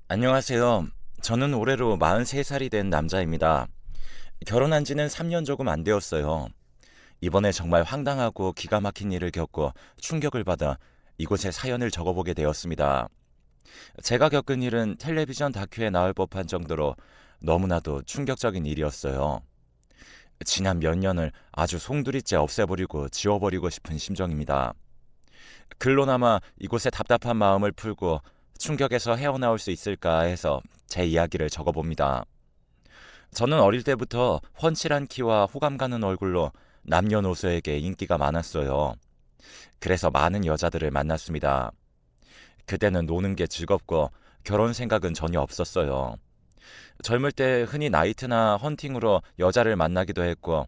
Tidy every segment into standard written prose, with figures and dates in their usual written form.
안녕하세요. 저는 올해로 43살이 된 남자입니다. 결혼한 지는 3년 조금 안 되었어요. 이번에 정말 황당하고 기가 막힌 일을 겪고 충격을 받아 이곳에 사연을 적어보게 되었습니다. 제가 겪은 일은 텔레비전 다큐에 나올 법한 정도로 너무나도 충격적인 일이었어요. 지난 몇 년을 아주 송두리째 없애버리고 지워버리고 싶은 심정입니다. 글로나마 이곳에 답답한 마음을 풀고 충격에서 헤어나올 수 있을까 해서 제 이야기를 적어봅니다. 저는 어릴 때부터 훤칠한 키와 호감 가는 얼굴로 남녀노소에게 인기가 많았어요. 그래서 많은 여자들을 만났습니다. 그때는 노는 게 즐겁고 결혼 생각은 전혀 없었어요. 젊을 때 흔히 나이트나 헌팅으로 여자를 만나기도 했고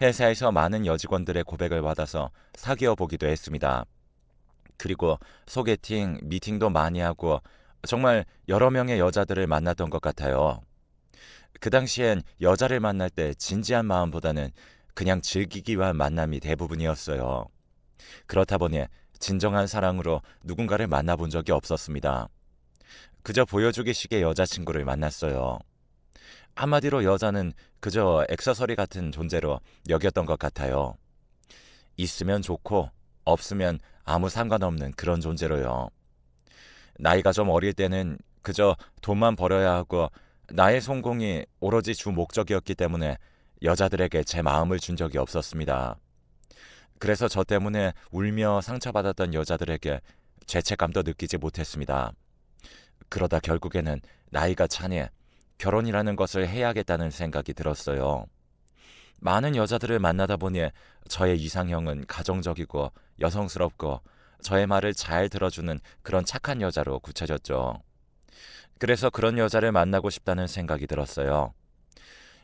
회사에서 많은 여직원들의 고백을 받아서 사귀어 보기도 했습니다. 그리고 소개팅, 미팅도 많이 하고 정말 여러 명의 여자들을 만났던 것 같아요. 그 당시엔 여자를 만날 때 진지한 마음보다는 그냥 즐기기 위한 만남이 대부분이었어요. 그렇다 보니 진정한 사랑으로 누군가를 만나본 적이 없었습니다. 그저 보여주기식의 여자친구를 만났어요. 한마디로 여자는 그저 액세서리 같은 존재로 여겼던 것 같아요. 있으면 좋고 없으면 아무 상관없는 그런 존재로요. 나이가 좀 어릴 때는 그저 돈만 벌어야 하고 나의 성공이 오로지 주 목적이었기 때문에 여자들에게 제 마음을 준 적이 없었습니다. 그래서 저 때문에 울며 상처받았던 여자들에게 죄책감도 느끼지 못했습니다. 그러다 결국에는 나이가 차니 결혼이라는 것을 해야겠다는 생각이 들었어요. 많은 여자들을 만나다 보니 저의 이상형은 가정적이고 여성스럽고 저의 말을 잘 들어주는 그런 착한 여자로 굳혀졌죠. 그래서 그런 여자를 만나고 싶다는 생각이 들었어요.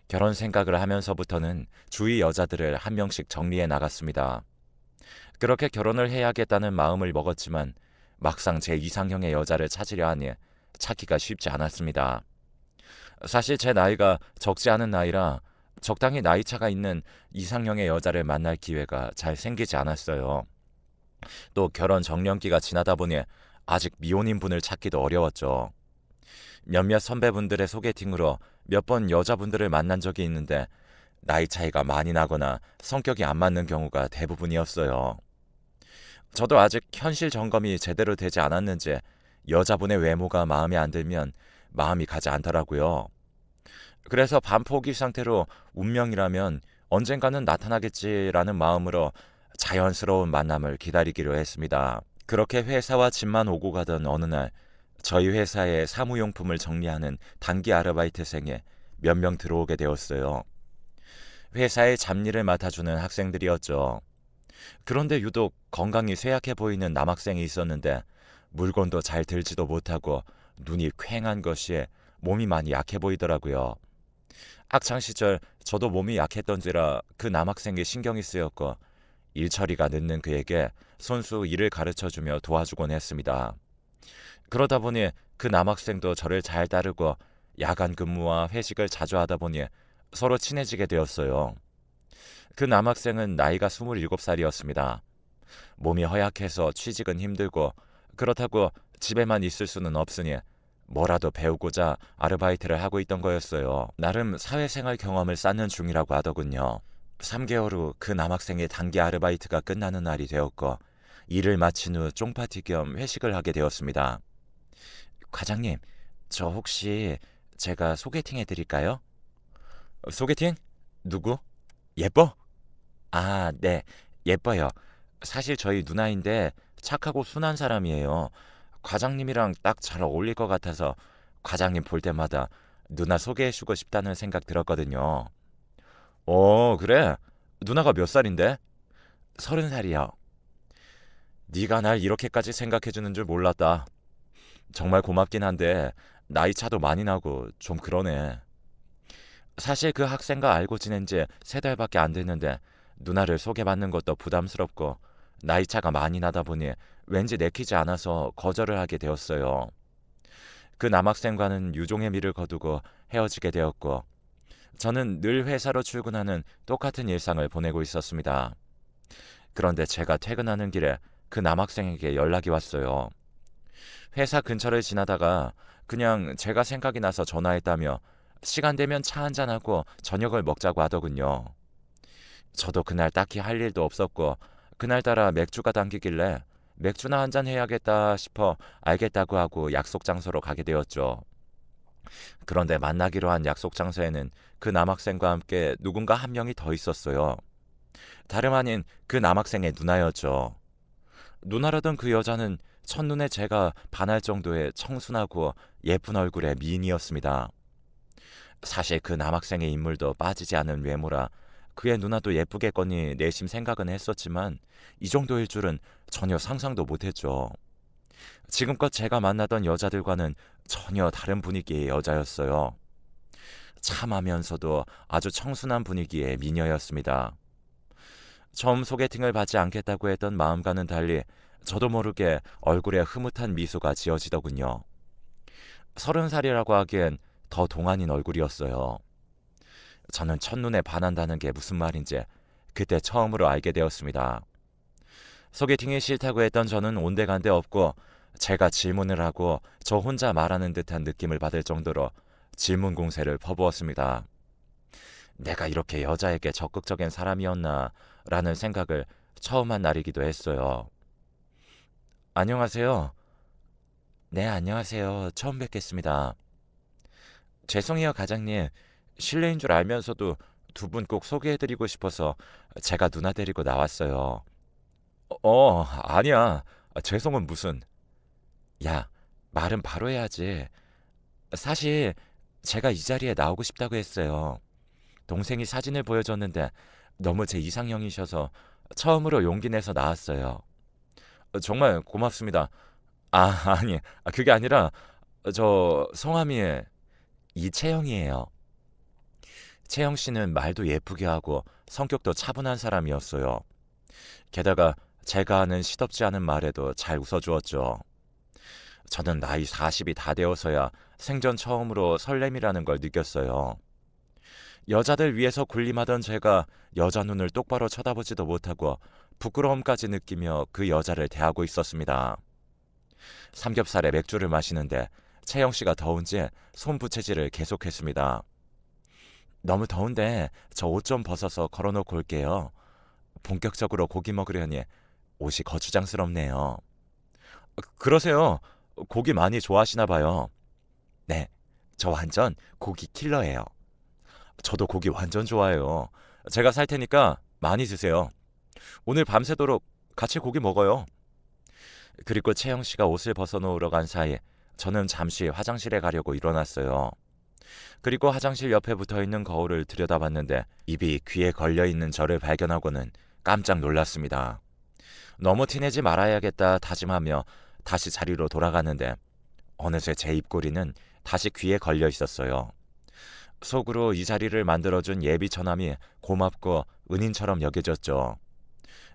결혼 생각을 하면서부터는 주위 여자들을 한 명씩 정리해 나갔습니다. 그렇게 결혼을 해야겠다는 마음을 먹었지만 막상 제 이상형의 여자를 찾으려 하니 찾기가 쉽지 않았습니다. 사실 제 나이가 적지 않은 나이라 적당히 나이차가 있는 이상형의 여자를 만날 기회가 잘 생기지 않았어요. 또 결혼 정년기가 지나다 보니 아직 미혼인 분을 찾기도 어려웠죠. 몇몇 선배분들의 소개팅으로 몇 번 여자분들을 만난 적이 있는데 나이 차이가 많이 나거나 성격이 안 맞는 경우가 대부분이었어요. 저도 아직 현실 점검이 제대로 되지 않았는지 여자분의 외모가 마음에 안 들면 마음이 가지 않더라고요. 그래서 반포기 상태로 운명이라면 언젠가는 나타나겠지라는 마음으로 자연스러운 만남을 기다리기로 했습니다. 그렇게 회사와 집만 오고 가던 어느 날 저희 회사에 사무용품을 정리하는 단기 아르바이트생에 몇 명 들어오게 되었어요. 회사의 잡일을 맡아주는 학생들이었죠. 그런데 유독 건강이 쇠약해 보이는 남학생이 있었는데 물건도 잘 들지도 못하고 눈이 퀭한 것이 몸이 많이 약해 보이더라고요. 학창 시절 저도 몸이 약했던지라 그 남학생이 신경이 쓰였고 일 처리가 늦는 그에게 손수 일을 가르쳐주며 도와주곤 했습니다. 그러다 보니 그 남학생도 저를 잘 따르고 야간 근무와 회식을 자주 하다 보니 서로 친해지게 되었어요. 그 남학생은 나이가 27살이었습니다. 몸이 허약해서 취직은 힘들고 그렇다고 집에만 있을 수는 없으니 뭐라도 배우고자 아르바이트를 하고 있던 거였어요. 나름 사회생활 경험을 쌓는 중이라고 하더군요. 3개월 후 그 남학생의 단기 아르바이트가 끝나는 날이 되었고 일을 마친 후 쫑파티 겸 회식을 하게 되었습니다. 과장님, 저 혹시 제가 소개팅 해드릴까요? 소개팅? 누구? 예뻐? 아, 네, 예뻐요. 사실 저희 누나인데 착하고 순한 사람이에요. 과장님이랑 딱 잘 어울릴 것 같아서 과장님 볼 때마다 누나 소개해주고 싶다는 생각 들었거든요. 그래? 누나가 몇 살인데? 30살이요. 네가 날 이렇게까지 생각해주는 줄 몰랐다. 정말 고맙긴 한데 나이 차도 많이 나고 좀 그러네. 사실 그 학생과 알고 지낸 지 3달밖에 안 됐는데 누나를 소개받는 것도 부담스럽고 나이 차가 많이 나다 보니 왠지 내키지 않아서 거절을 하게 되었어요. 그 남학생과는 유종의 미를 거두고 헤어지게 되었고 저는 늘 회사로 출근하는 똑같은 일상을 보내고 있었습니다. 그런데 제가 퇴근하는 길에 그 남학생에게 연락이 왔어요. 회사 근처를 지나다가 그냥 제가 생각이 나서 전화했다며 시간 되면 차 한잔하고 저녁을 먹자고 하더군요. 저도 그날 딱히 할 일도 없었고 그날따라 맥주가 당기길래 맥주나 한잔 해야겠다 싶어 알겠다고 하고 약속 장소로 가게 되었죠. 그런데 만나기로 한 약속 장소에는 그 남학생과 함께 누군가 한 명이 더 있었어요. 다름 아닌 그 남학생의 누나였죠. 누나라던 그 여자는 첫눈에 제가 반할 정도의 청순하고 예쁜 얼굴의 미인이었습니다. 사실 그 남학생의 인물도 빠지지 않은 외모라 그의 누나도 예쁘겠거니 내심 생각은 했었지만 이 정도일 줄은 전혀 상상도 못했죠. 지금껏 제가 만나던 여자들과는 전혀 다른 분위기의 여자였어요. 참하면서도 아주 청순한 분위기의 미녀였습니다. 처음 소개팅을 받지 않겠다고 했던 마음과는 달리 저도 모르게 얼굴에 흐뭇한 미소가 지어지더군요. 30살이라고 하기엔 더 동안인 얼굴이었어요. 저는 첫눈에 반한다는 게 무슨 말인지 그때 처음으로 알게 되었습니다. 소개팅이 싫다고 했던 저는 온데간데 없고 제가 질문을 하고 저 혼자 말하는 듯한 느낌을 받을 정도로 질문 공세를 퍼부었습니다. 내가 이렇게 여자에게 적극적인 사람이었나 라는 생각을 처음 한 날이기도 했어요. 안녕하세요. 네, 안녕하세요. 처음 뵙겠습니다. 죄송해요, 과장님. 실례인 줄 알면서도 두 분 꼭 소개해드리고 싶어서 제가 누나 데리고 나왔어요. 아니야. 죄송은 무슨. 야, 말은 바로 해야지. 사실 제가 이 자리에 나오고 싶다고 했어요. 동생이 사진을 보여줬는데 너무 제 이상형이셔서 처음으로 용기 내서 나왔어요. 정말 고맙습니다. 아니, 그게 아니라 저 성함이 이채영이에요. 채영 씨는 말도 예쁘게 하고 성격도 차분한 사람이었어요. 게다가 제가 하는 시덥지 않은 말에도 잘 웃어주었죠. 저는 나이 40이 다 되어서야 생전 처음으로 설렘이라는 걸 느꼈어요. 여자들 위해서 군림하던 제가 여자 눈을 똑바로 쳐다보지도 못하고 부끄러움까지 느끼며 그 여자를 대하고 있었습니다. 삼겹살에 맥주를 마시는데 채영 씨가 더운지 손부채질을 계속했습니다. 너무 더운데 저 옷 좀 벗어서 걸어놓고 올게요. 본격적으로 고기 먹으려니 옷이 거추장스럽네요. 그러세요. 고기 많이 좋아하시나 봐요. 네, 저 완전 고기 킬러예요. 저도 고기 완전 좋아해요. 제가 살 테니까 많이 드세요. 오늘 밤새도록 같이 고기 먹어요. 그리고 채영 씨가 옷을 벗어놓으러 간 사이 저는 잠시 화장실에 가려고 일어났어요. 그리고 화장실 옆에 붙어있는 거울을 들여다봤는데 입이 귀에 걸려있는 저를 발견하고는 깜짝 놀랐습니다. 너무 티내지 말아야겠다 다짐하며 다시 자리로 돌아갔는데 어느새 제 입꼬리는 다시 귀에 걸려 있었어요. 속으로 이 자리를 만들어준 예비 처남이 고맙고 은인처럼 여겨졌죠.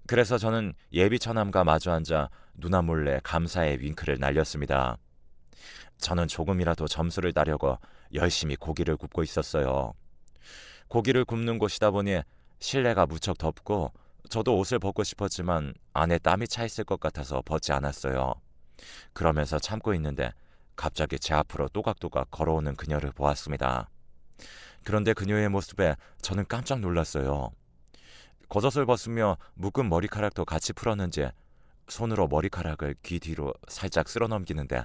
그래서 저는 예비 처남과 마주 앉아 누나 몰래 감사의 윙크를 날렸습니다. 저는 조금이라도 점수를 따려고 열심히 고기를 굽고 있었어요. 고기를 굽는 곳이다 보니 실내가 무척 덥고 저도 옷을 벗고 싶었지만 안에 땀이 차 있을 것 같아서 벗지 않았어요. 그러면서 참고 있는데 갑자기 제 앞으로 또각또각 걸어오는 그녀를 보았습니다. 그런데 그녀의 모습에 저는 깜짝 놀랐어요. 겉옷을 벗으며 묶은 머리카락도 같이 풀었는지 손으로 머리카락을 귀 뒤로 살짝 쓸어 넘기는데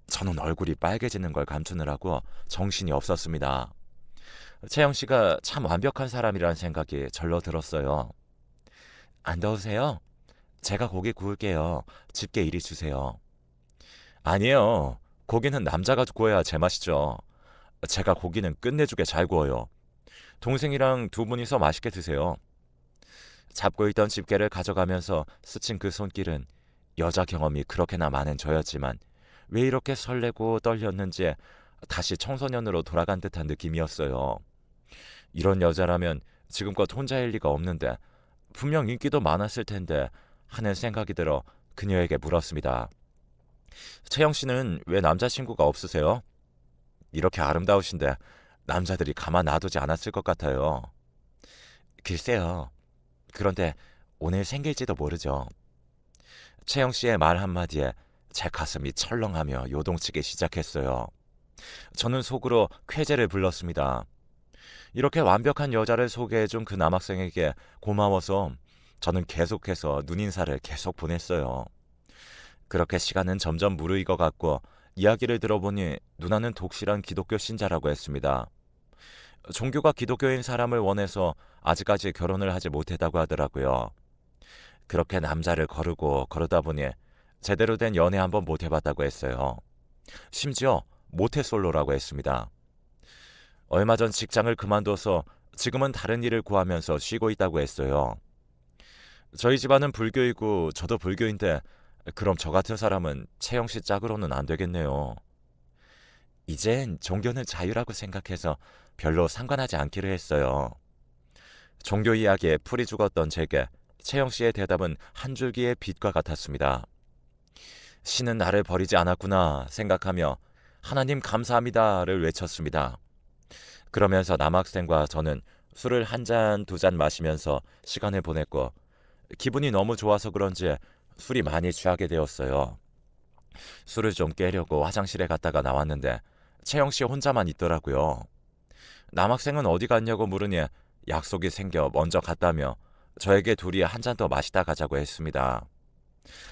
저는 얼굴이 빨개지는 걸 감추느라고 정신이 없었습니다. 채영 씨가 참 완벽한 사람이라는 생각이 절로 들었어요. 안 더우세요? 제가 고기 구울게요. 집게 이리 주세요. 아니에요. 고기는 남자가 구워야 제맛이죠. 제가 고기는 끝내주게 잘 구워요. 동생이랑 두 분이서 맛있게 드세요. 잡고 있던 집게를 가져가면서 스친 그 손길은 여자 경험이 그렇게나 많은 저였지만 왜 이렇게 설레고 떨렸는지 다시 청소년으로 돌아간 듯한 느낌이었어요. 이런 여자라면 지금껏 혼자일 리가 없는데 분명 인기도 많았을 텐데 하는 생각이 들어 그녀에게 물었습니다. 채영 씨는 왜 남자친구가 없으세요? 이렇게 아름다우신데 남자들이 가만 놔두지 않았을 것 같아요. 글쎄요. 그런데 오늘 생길지도 모르죠. 채영 씨의 말 한마디에 제 가슴이 철렁하며 요동치기 시작했어요. 저는 속으로 쾌재를 불렀습니다. 이렇게 완벽한 여자를 소개해준 그 남학생에게 고마워서 저는 계속해서 눈인사를 계속 보냈어요. 그렇게 시간은 점점 무르익어갔고 이야기를 들어보니 누나는 독실한 기독교 신자라고 했습니다. 종교가 기독교인 사람을 원해서 아직까지 결혼을 하지 못했다고 하더라고요. 그렇게 남자를 거르고 거르다 보니 제대로 된 연애 한번 못 해봤다고 했어요. 심지어 모태솔로라고 했습니다. 얼마 전 직장을 그만둬서 지금은 다른 일을 구하면서 쉬고 있다고 했어요. 저희 집안은 불교이고 저도 불교인데 그럼 저 같은 사람은 채영 씨 짝으로는 안 되겠네요. 이젠 종교는 자유라고 생각해서 별로 상관하지 않기로 했어요. 종교 이야기에 풀이 죽었던 제게 채영 씨의 대답은 한 줄기의 빛과 같았습니다. 신은 나를 버리지 않았구나 생각하며 하나님 감사합니다를 외쳤습니다. 그러면서 남학생과 저는 술을 한 잔, 두 잔 마시면서 시간을 보냈고 기분이 너무 좋아서 그런지 술이 많이 취하게 되었어요. 술을 좀 깨려고 화장실에 갔다가 나왔는데 채영 씨 혼자만 있더라고요. 남학생은 어디 갔냐고 물으니 약속이 생겨 먼저 갔다며 저에게 둘이 한 잔 더 마시다 가자고 했습니다.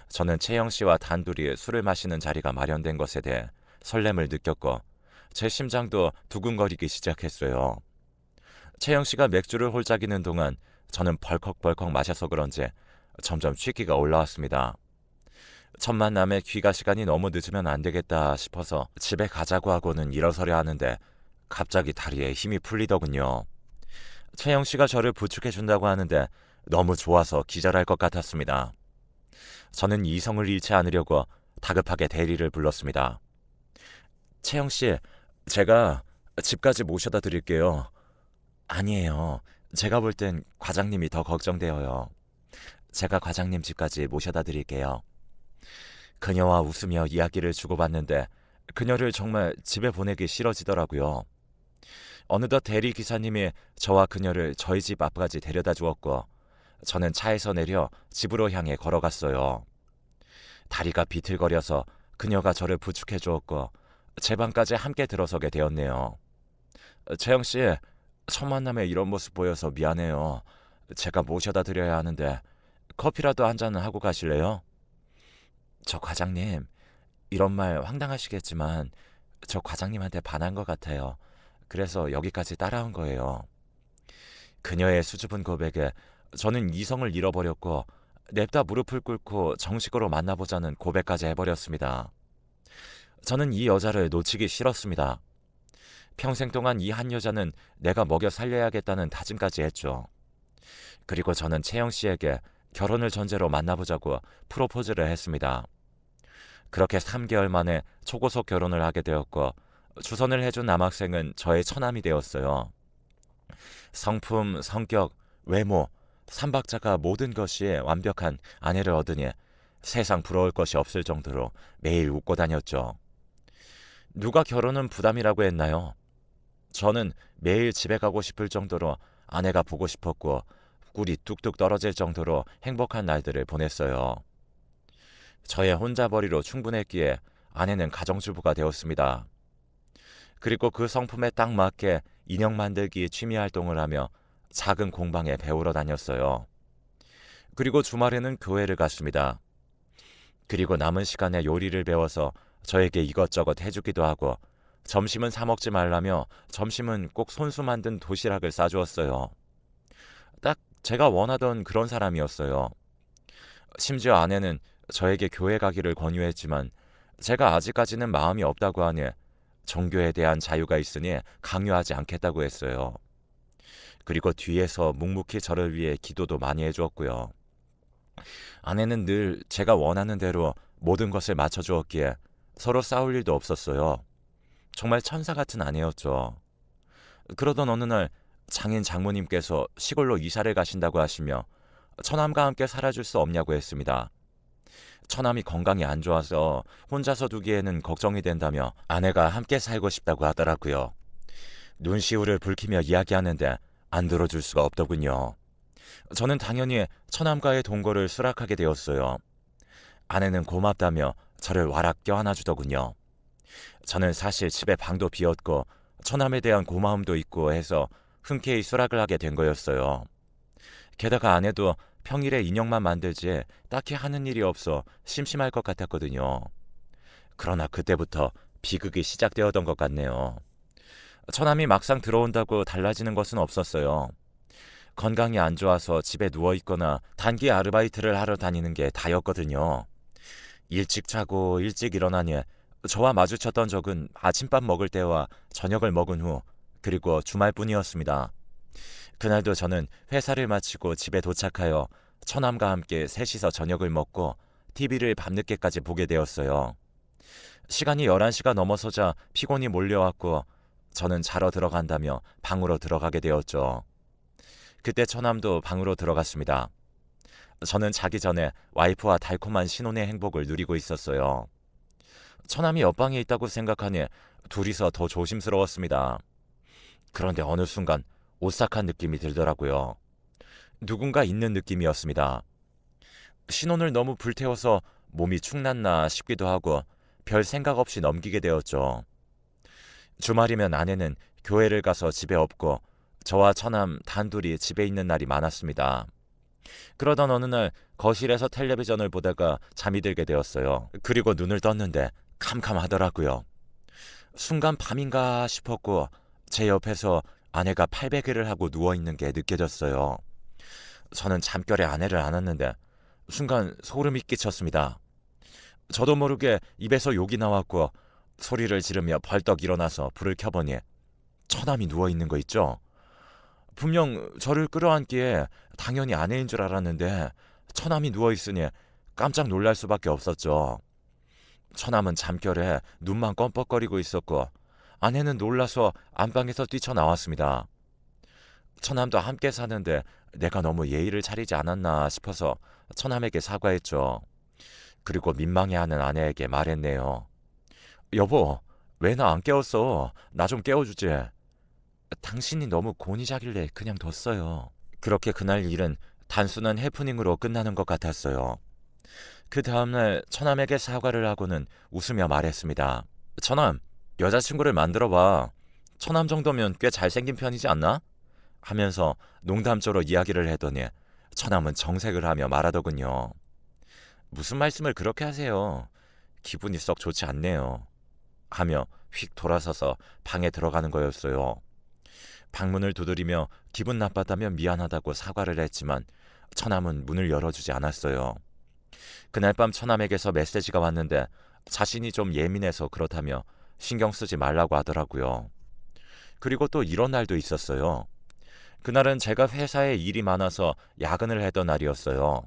저는 채영 씨와 단둘이 술을 마시는 자리가 마련된 것에 대해 설렘을 느꼈고 제 심장도 두근거리기 시작했어요. 채영 씨가 맥주를 홀짝이는 동안 저는 벌컥벌컥 마셔서 그런지 점점 취기가 올라왔습니다. 첫 만남에 귀가 시간이 너무 늦으면 안 되겠다 싶어서 집에 가자고 하고는 일어서려 하는데 갑자기 다리에 힘이 풀리더군요. 채영 씨가 저를 부축해준다고 하는데 너무 좋아서 기절할 것 같았습니다. 저는 이성을 잃지 않으려고 다급하게 대리를 불렀습니다. 채영 씨, 제가 집까지 모셔다 드릴게요. 아니에요. 제가 볼 땐 과장님이 더 걱정되어요. 제가 과장님 집까지 모셔다 드릴게요. 그녀와 웃으며 이야기를 주고받는데 그녀를 정말 집에 보내기 싫어지더라고요. 어느덧 대리 기사님이 저와 그녀를 저희 집 앞까지 데려다 주었고 저는 차에서 내려 집으로 향해 걸어갔어요. 다리가 비틀거려서 그녀가 저를 부축해 주었고 제 방까지 함께 들어서게 되었네요. 채영 씨, 첫 만남에 이런 모습 보여서 미안해요. 제가 모셔다 드려야 하는데 커피라도 한 잔 하고 가실래요? 저 과장님, 이런 말 황당하시겠지만 저 과장님한테 반한 것 같아요. 그래서 여기까지 따라온 거예요. 그녀의 수줍은 고백에 저는 이성을 잃어버렸고 냅다 무릎을 꿇고 정식으로 만나보자는 고백까지 해버렸습니다. 저는 이 여자를 놓치기 싫었습니다. 평생 동안 이 한 여자는 내가 먹여 살려야겠다는 다짐까지 했죠. 그리고 저는 채영 씨에게 결혼을 전제로 만나보자고 프로포즈를 했습니다. 그렇게 3개월 만에 초고속 결혼을 하게 되었고 주선을 해준 남학생은 저의 처남이 되었어요. 성품, 성격, 외모, 삼박자가 모든 것이 완벽한 아내를 얻으니 세상 부러울 것이 없을 정도로 매일 웃고 다녔죠. 누가 결혼은 부담이라고 했나요? 저는 매일 집에 가고 싶을 정도로 아내가 보고 싶었고 꿀이 뚝뚝 떨어질 정도로 행복한 날들을 보냈어요. 저의 혼자벌이로 충분했기에 아내는 가정주부가 되었습니다. 그리고 그 성품에 딱 맞게 인형 만들기 취미 활동을 하며 작은 공방에 배우러 다녔어요. 그리고 주말에는 교회를 갔습니다. 그리고 남은 시간에 요리를 배워서 저에게 이것저것 해주기도 하고 점심은 사 먹지 말라며 점심은 꼭 손수 만든 도시락을 싸주었어요. 딱 제가 원하던 그런 사람이었어요. 심지어 아내는 저에게 교회 가기를 권유했지만 제가 아직까지는 마음이 없다고 하니 종교에 대한 자유가 있으니 강요하지 않겠다고 했어요. 그리고 뒤에서 묵묵히 저를 위해 기도도 많이 해주었고요. 아내는 늘 제가 원하는 대로 모든 것을 맞춰주었기에 서로 싸울 일도 없었어요. 정말 천사 같은 아내였죠. 그러던 어느 날 장인 장모님께서 시골로 이사를 가신다고 하시며 처남과 함께 살아줄 수 없냐고 했습니다. 처남이 건강이 안 좋아서 혼자서 두기에는 걱정이 된다며 아내가 함께 살고 싶다고 하더라고요. 눈시울을 붉히며 이야기하는데 안 들어줄 수가 없더군요. 저는 당연히 처남과의 동거를 수락하게 되었어요. 아내는 고맙다며 저를 와락 껴안아 주더군요. 저는 사실 집에 방도 비었고 처남에 대한 고마움도 있고 해서 흔쾌히 수락을 하게 된 거였어요. 게다가 아내도 평일에 인형만 만들지 딱히 하는 일이 없어 심심할 것 같았거든요. 그러나 그때부터 비극이 시작되었던 것 같네요. 처남이 막상 들어온다고 달라지는 것은 없었어요. 건강이 안 좋아서 집에 누워있거나 단기 아르바이트를 하러 다니는 게 다였거든요. 일찍 자고 일찍 일어나니 저와 마주쳤던 적은 아침밥 먹을 때와 저녁을 먹은 후 그리고 주말뿐이었습니다. 그날도 저는 회사를 마치고 집에 도착하여 처남과 함께 셋이서 저녁을 먹고 TV를 밤늦게까지 보게 되었어요. 시간이 11시가 넘어서자 피곤이 몰려왔고 저는 자러 들어간다며 방으로 들어가게 되었죠. 그때 처남도 방으로 들어갔습니다. 저는 자기 전에 와이프와 달콤한 신혼의 행복을 누리고 있었어요. 처남이 옆방에 있다고 생각하니 둘이서 더 조심스러웠습니다. 그런데 어느 순간 오싹한 느낌이 들더라고요. 누군가 있는 느낌이었습니다. 신혼을 너무 불태워서 몸이 축났나 싶기도 하고 별 생각 없이 넘기게 되었죠. 주말이면 아내는 교회를 가서 집에 없고 저와 처남 단둘이 집에 있는 날이 많았습니다. 그러던 어느 날 거실에서 텔레비전을 보다가 잠이 들게 되었어요. 그리고 눈을 떴는데 캄캄하더라고요. 순간 밤인가 싶었고 제 옆에서 아내가 팔베개를 하고 누워있는 게 느껴졌어요. 저는 잠결에 아내를 안았는데 순간 소름이 끼쳤습니다. 저도 모르게 입에서 욕이 나왔고 소리를 지르며 벌떡 일어나서 불을 켜보니 처남이 누워있는 거 있죠? 분명 저를 끌어안기에 당연히 아내인 줄 알았는데 처남이 누워있으니 깜짝 놀랄 수밖에 없었죠. 처남은 잠결에 눈만 껌뻑거리고 있었고 아내는 놀라서 안방에서 뛰쳐나왔습니다. 처남도 함께 사는데 내가 너무 예의를 차리지 않았나 싶어서 처남에게 사과했죠. 그리고 민망해하는 아내에게 말했네요. 여보, 왜 나 안 깨웠어? 나 좀 깨워주지. 당신이 너무 곤히 자길래 그냥 뒀어요. 그렇게 그날 일은 단순한 해프닝으로 끝나는 것 같았어요. 그 다음날 처남에게 사과를 하고는 웃으며 말했습니다. 처남, 여자친구를 만들어봐. 처남 정도면 꽤 잘생긴 편이지 않나? 하면서 농담조로 이야기를 했더니 처남은 정색을 하며 말하더군요. 무슨 말씀을 그렇게 하세요? 기분이 썩 좋지 않네요. 하며 휙 돌아서서 방에 들어가는 거였어요. 방문을 두드리며 기분 나빴다며 미안하다고 사과를 했지만 처남은 문을 열어주지 않았어요. 그날 밤 처남에게서 메시지가 왔는데 자신이 좀 예민해서 그렇다며 신경 쓰지 말라고 하더라고요. 그리고 또 이런 날도 있었어요. 그날은 제가 회사에 일이 많아서 야근을 했던 날이었어요.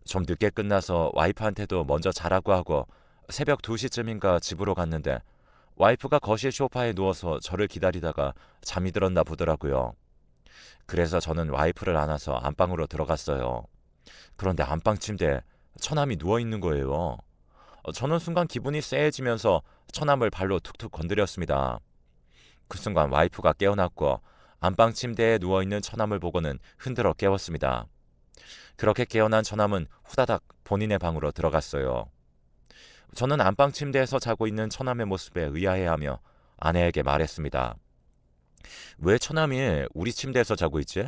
좀 늦게 끝나서 와이프한테도 먼저 자라고 하고 새벽 2시쯤인가 집으로 갔는데 와이프가 거실 소파에 누워서 저를 기다리다가 잠이 들었나 보더라고요. 그래서 저는 와이프를 안아서 안방으로 들어갔어요. 그런데 안방 침대에 처남이 누워있는 거예요. 저는 순간 기분이 쎄해지면서 처남을 발로 툭툭 건드렸습니다. 그 순간 와이프가 깨어났고 안방 침대에 누워있는 처남을 보고는 흔들어 깨웠습니다. 그렇게 깨어난 처남은 후다닥 본인의 방으로 들어갔어요. 저는 안방 침대에서 자고 있는 처남의 모습에 의아해하며 아내에게 말했습니다. 왜 처남이 우리 침대에서 자고 있지?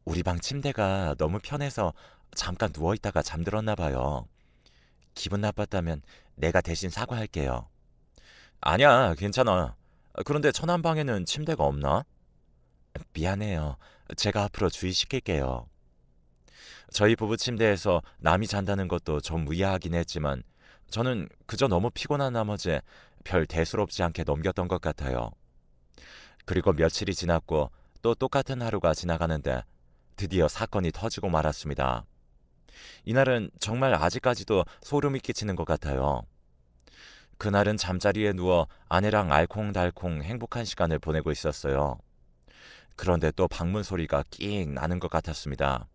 우리 방 침대가 너무 편해서 잠깐 누워있다가 잠들었나 봐요. 기분 나빴다면 내가 대신 사과할게요. 아니야, 괜찮아. 그런데 처남 방에는 침대가 없나? 미안해요. 제가 앞으로 주의시킬게요. 저희 부부 침대에서 남이 잔다는 것도 좀 의아하긴 했지만 저는 그저 너무 피곤한 나머지 별 대수롭지 않게 넘겼던 것 같아요. 그리고 며칠이 지났고 또 똑같은 하루가 지나가는데 드디어 사건이 터지고 말았습니다. 이날은 정말 아직까지도 소름이 끼치는 것 같아요. 그날은 잠자리에 누워 아내랑 알콩달콩 행복한 시간을 보내고 있었어요. 그런데 또 방문 소리가 끽 나는 것 같았습니다.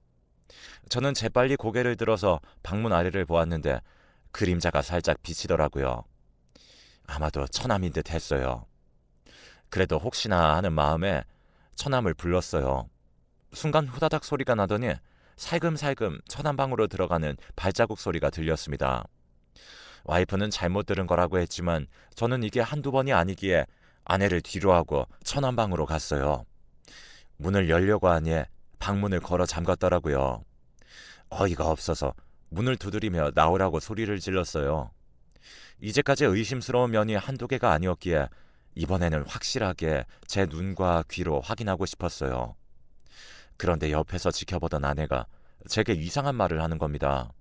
저는 재빨리 고개를 들어서 방문 아래를 보았는데 그림자가 살짝 비치더라고요. 아마도 처남인 듯 했어요. 그래도 혹시나 하는 마음에 처남을 불렀어요. 순간 후다닥 소리가 나더니 살금살금 처남 방으로 들어가는 발자국 소리가 들렸습니다. 와이프는 잘못 들은 거라고 했지만 저는 이게 한두 번이 아니기에 아내를 뒤로 하고 천안방으로 갔어요. 문을 열려고 하니 방문을 걸어 잠갔더라고요. 어이가 없어서 문을 두드리며 나오라고 소리를 질렀어요. 이제까지 의심스러운 면이 한두 개가 아니었기에 이번에는 확실하게 제 눈과 귀로 확인하고 싶었어요. 그런데 옆에서 지켜보던 아내가 제게 이상한 말을 하는 겁니다.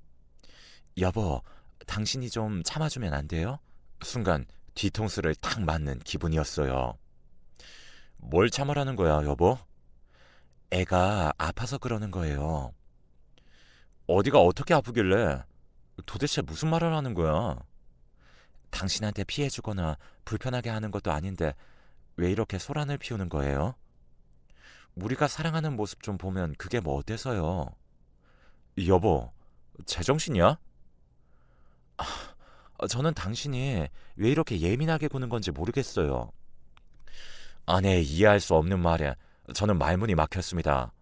여보, 당신이 좀 참아주면 안 돼요? 순간 뒤통수를 탁 맞는 기분이었어요. 뭘 참으라는 거야, 여보? 애가 아파서 그러는 거예요. 어디가 어떻게 아프길래? 도대체 무슨 말을 하는 거야? 당신한테 피해주거나 불편하게 하는 것도 아닌데 왜 이렇게 소란을 피우는 거예요? 우리가 사랑하는 모습 좀 보면 그게 뭐 어때서요? 여보, 제정신이야? 저는 당신이 왜 이렇게 예민하게 구는 건지 모르겠어요. 아내의 이해할 수 없는 말에 저는 말문이 막혔습니다.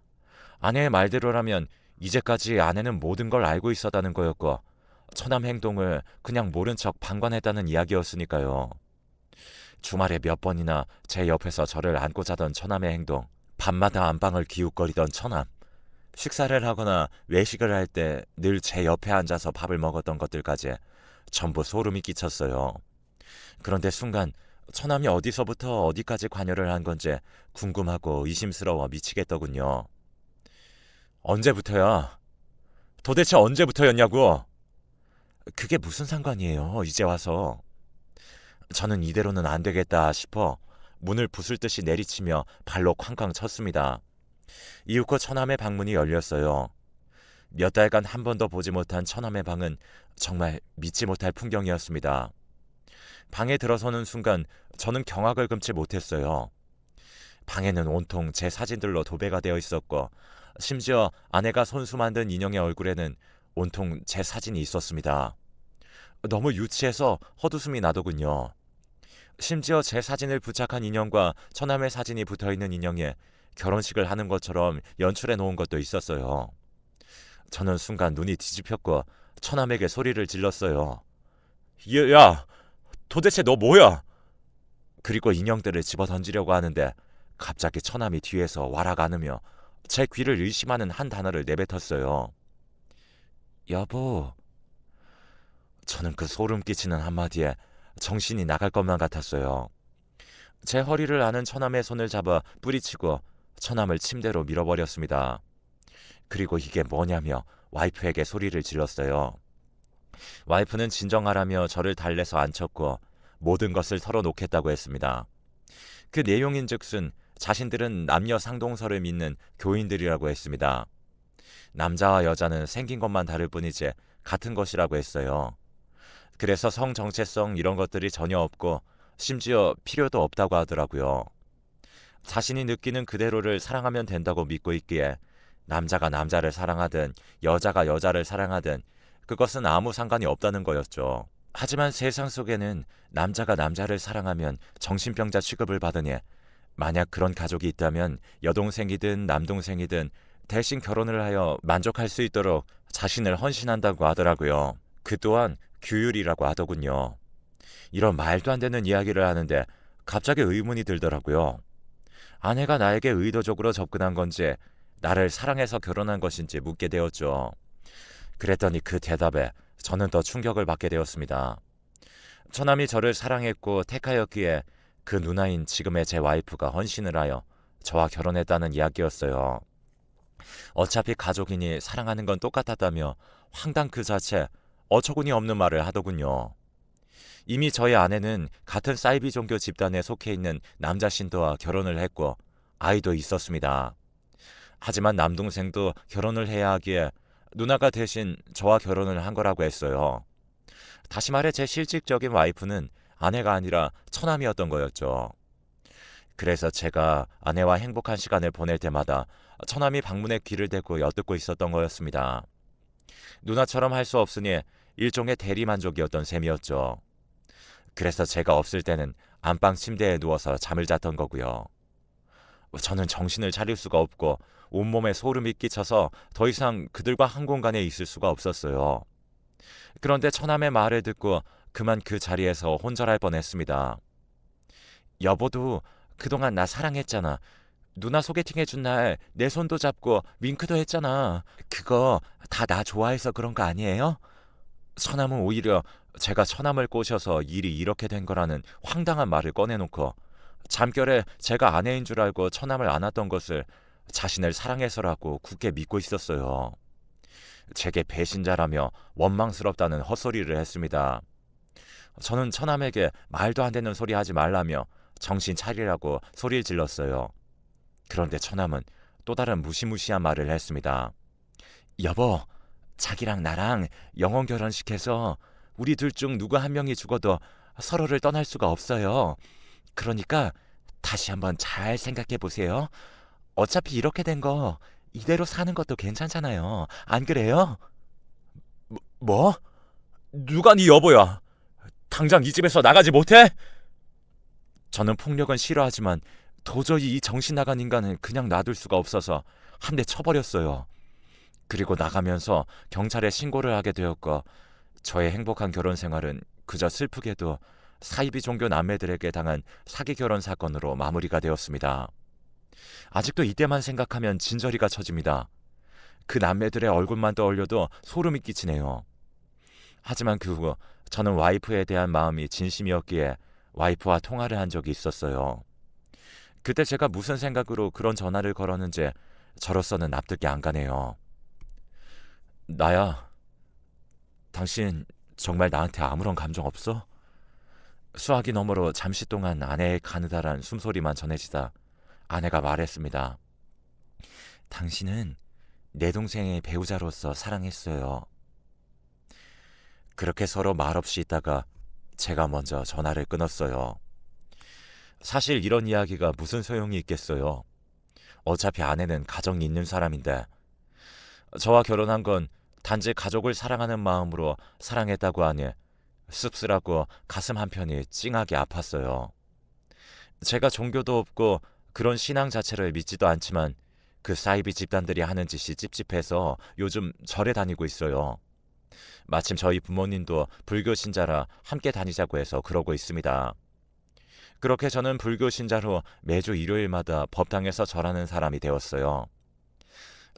아내의 말대로라면 이제까지 아내는 모든 걸 알고 있었다는 거였고 처남 행동을 그냥 모른 척 방관했다는 이야기였으니까요. 주말에 몇 번이나 제 옆에서 저를 안고 자던 처남의 행동, 밤마다 안방을 기웃거리던 처남, 식사를 하거나 외식을 할 때 늘 제 옆에 앉아서 밥을 먹었던 것들까지 전부 소름이 끼쳤어요. 그런데 순간 처남이 어디서부터 어디까지 관여를 한 건지 궁금하고 의심스러워 미치겠더군요. 언제부터야? 도대체 언제부터였냐고? 그게 무슨 상관이에요, 이제 와서. 저는 이대로는 안 되겠다 싶어 문을 부술 듯이 내리치며 발로 쾅쾅 쳤습니다. 이윽고 처남의 방문이 열렸어요. 몇 달간 한 번도 보지 못한 처남의 방은 정말 믿지 못할 풍경이었습니다. 방에 들어서는 순간 저는 경악을 금치 못했어요. 방에는 온통 제 사진들로 도배가 되어 있었고 심지어 아내가 손수 만든 인형의 얼굴에는 온통 제 사진이 있었습니다. 너무 유치해서 헛웃음이 나더군요. 심지어 제 사진을 부착한 인형과 처남의 사진이 붙어있는 인형에 결혼식을 하는 것처럼 연출해 놓은 것도 있었어요. 저는 순간 눈이 뒤집혔고 처남에게 소리를 질렀어요. 야, 도대체 너 뭐야? 그리고 인형들을 집어 던지려고 하는데 갑자기 처남이 뒤에서 와락 안으며 제 귀를 의심하는 한 단어를 내뱉었어요. 여보. 저는 그 소름 끼치는 한마디에 정신이 나갈 것만 같았어요. 제 허리를 아는 처남의 손을 잡아 뿌리치고 처남을 침대로 밀어버렸습니다. 그리고 이게 뭐냐며 와이프에게 소리를 질렀어요. 와이프는 진정하라며 저를 달래서 앉혔고 모든 것을 털어놓겠다고 했습니다. 그 내용인즉슨 자신들은 남녀 상동설을 믿는 교인들이라고 했습니다. 남자와 여자는 생긴 것만 다를 뿐이지 같은 것이라고 했어요. 그래서 성 정체성 이런 것들이 전혀 없고 심지어 필요도 없다고 하더라고요. 자신이 느끼는 그대로를 사랑하면 된다고 믿고 있기에 남자가 남자를 사랑하든 여자가 여자를 사랑하든 그것은 아무 상관이 없다는 거였죠. 하지만 세상 속에는 남자가 남자를 사랑하면 정신병자 취급을 받으니 만약 그런 가족이 있다면 여동생이든 남동생이든 대신 결혼을 하여 만족할 수 있도록 자신을 헌신한다고 하더라고요. 그 또한 규율이라고 하더군요. 이런 말도 안 되는 이야기를 하는데 갑자기 의문이 들더라고요. 아내가 나에게 의도적으로 접근한 건지 나를 사랑해서 결혼한 것인지 묻게 되었죠. 그랬더니 그 대답에 저는 더 충격을 받게 되었습니다. 처남이 저를 사랑했고 택하였기에 그 누나인 지금의 제 와이프가 헌신을 하여 저와 결혼했다는 이야기였어요. 어차피 가족이니 사랑하는 건 똑같았다며 황당 그 자체 어처구니 없는 말을 하더군요. 이미 저희 아내는 같은 사이비 종교 집단에 속해 있는 남자 신도와 결혼을 했고 아이도 있었습니다. 하지만 남동생도 결혼을 해야 하기에 누나가 대신 저와 결혼을 한 거라고 했어요. 다시 말해 제 실질적인 와이프는 아내가 아니라 처남이었던 거였죠. 그래서 제가 아내와 행복한 시간을 보낼 때마다 처남이 방문에 귀를 대고 엿듣고 있었던 거였습니다. 누나처럼 할 수 없으니 일종의 대리만족이었던 셈이었죠. 그래서 제가 없을 때는 안방 침대에 누워서 잠을 잤던 거고요. 저는 정신을 차릴 수가 없고 온몸에 소름이 끼쳐서 더 이상 그들과 한 공간에 있을 수가 없었어요. 그런데 처남의 말을 듣고 그만 그 자리에서 혼절할 뻔했습니다. 여보도 그동안 나 사랑했잖아. 누나 소개팅 해준 날 내 손도 잡고 윙크도 했잖아. 그거 다 나 좋아해서 그런 거 아니에요? 처남은 오히려 제가 처남을 꼬셔서 일이 이렇게 된 거라는 황당한 말을 꺼내놓고 잠결에 제가 아내인 줄 알고 처남을 안았던 것을 자신을 사랑해서라고 굳게 믿고 있었어요. 제게 배신자라며 원망스럽다는 헛소리를 했습니다. 저는 처남에게 말도 안 되는 소리 하지 말라며 정신 차리라고 소리를 질렀어요. 그런데 처남은 또 다른 무시무시한 말을 했습니다. 여보, 자기랑 나랑 영혼 결혼식해서 우리 둘 중 누구 한 명이 죽어도 서로를 떠날 수가 없어요. 그러니까 다시 한번 잘 생각해 보세요. 어차피 이렇게 된 거 이대로 사는 것도 괜찮잖아요. 안 그래요? 뭐? 누가 네 여보야? 당장 이 집에서 나가지 못해? 저는 폭력은 싫어하지만 도저히 이 정신 나간 인간은 그냥 놔둘 수가 없어서 한 대 쳐버렸어요. 그리고 나가면서 경찰에 신고를 하게 되었고 저의 행복한 결혼 생활은 그저 슬프게도 사이비 종교 남매들에게 당한 사기 결혼 사건으로 마무리가 되었습니다. 아직도 이때만 생각하면 진저리가 쳐집니다. 그 남매들의 얼굴만 떠올려도 소름이 끼치네요. 하지만 그 후 저는 와이프에 대한 마음이 진심이었기에 와이프와 통화를 한 적이 있었어요. 그때 제가 무슨 생각으로 그런 전화를 걸었는지 저로서는 납득이 안 가네요. 나야, 당신 정말 나한테 아무런 감정 없어? 수화기 너머로 잠시 동안 아내의 가느다란 숨소리만 전해지다 아내가 말했습니다. 당신은 내 동생의 배우자로서 사랑했어요. 그렇게 서로 말없이 있다가 제가 먼저 전화를 끊었어요. 사실 이런 이야기가 무슨 소용이 있겠어요. 어차피 아내는 가정이 있는 사람인데 저와 결혼한 건 단지 가족을 사랑하는 마음으로 사랑했다고 하니 씁쓸하고 가슴 한편이 찡하게 아팠어요. 제가 종교도 없고 그런 신앙 자체를 믿지도 않지만 그 사이비 집단들이 하는 짓이 찝찝해서 요즘 절에 다니고 있어요. 마침 저희 부모님도 불교 신자라 함께 다니자고 해서 그러고 있습니다. 그렇게 저는 불교 신자로 매주 일요일마다 법당에서 절하는 사람이 되었어요.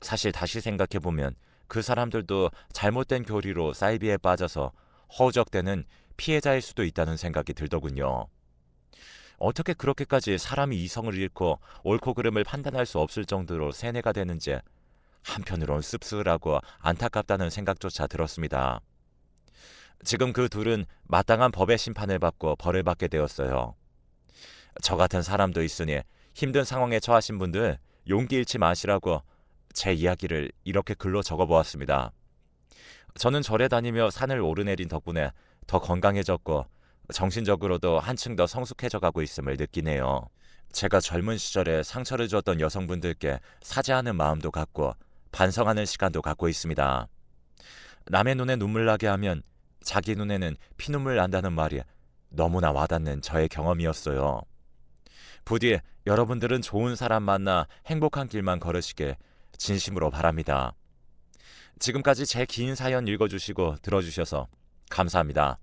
사실 다시 생각해보면 그 사람들도 잘못된 교리로 사이비에 빠져서 허우적대는 피해자일 수도 있다는 생각이 들더군요. 어떻게 그렇게까지 사람이 이성을 잃고 옳고 그름을 판단할 수 없을 정도로 세뇌가 되는지 한편으론 씁쓸하고 안타깝다는 생각조차 들었습니다. 지금 그 둘은 마땅한 법의 심판을 받고 벌을 받게 되었어요. 저 같은 사람도 있으니 힘든 상황에 처하신 분들 용기 잃지 마시라고 제 이야기를 이렇게 글로 적어보았습니다. 저는 절에 다니며 산을 오르내린 덕분에 더 건강해졌고 정신적으로도 한층 더 성숙해져 가고 있음을 느끼네요. 제가 젊은 시절에 상처를 주었던 여성분들께 사죄하는 마음도 갖고 반성하는 시간도 갖고 있습니다. 남의 눈에 눈물 나게 하면 자기 눈에는 피눈물 난다는 말이 너무나 와닿는 저의 경험이었어요. 부디 여러분들은 좋은 사람 만나 행복한 길만 걸으시길 진심으로 바랍니다. 지금까지 제 긴 사연 읽어주시고 들어주셔서 감사합니다.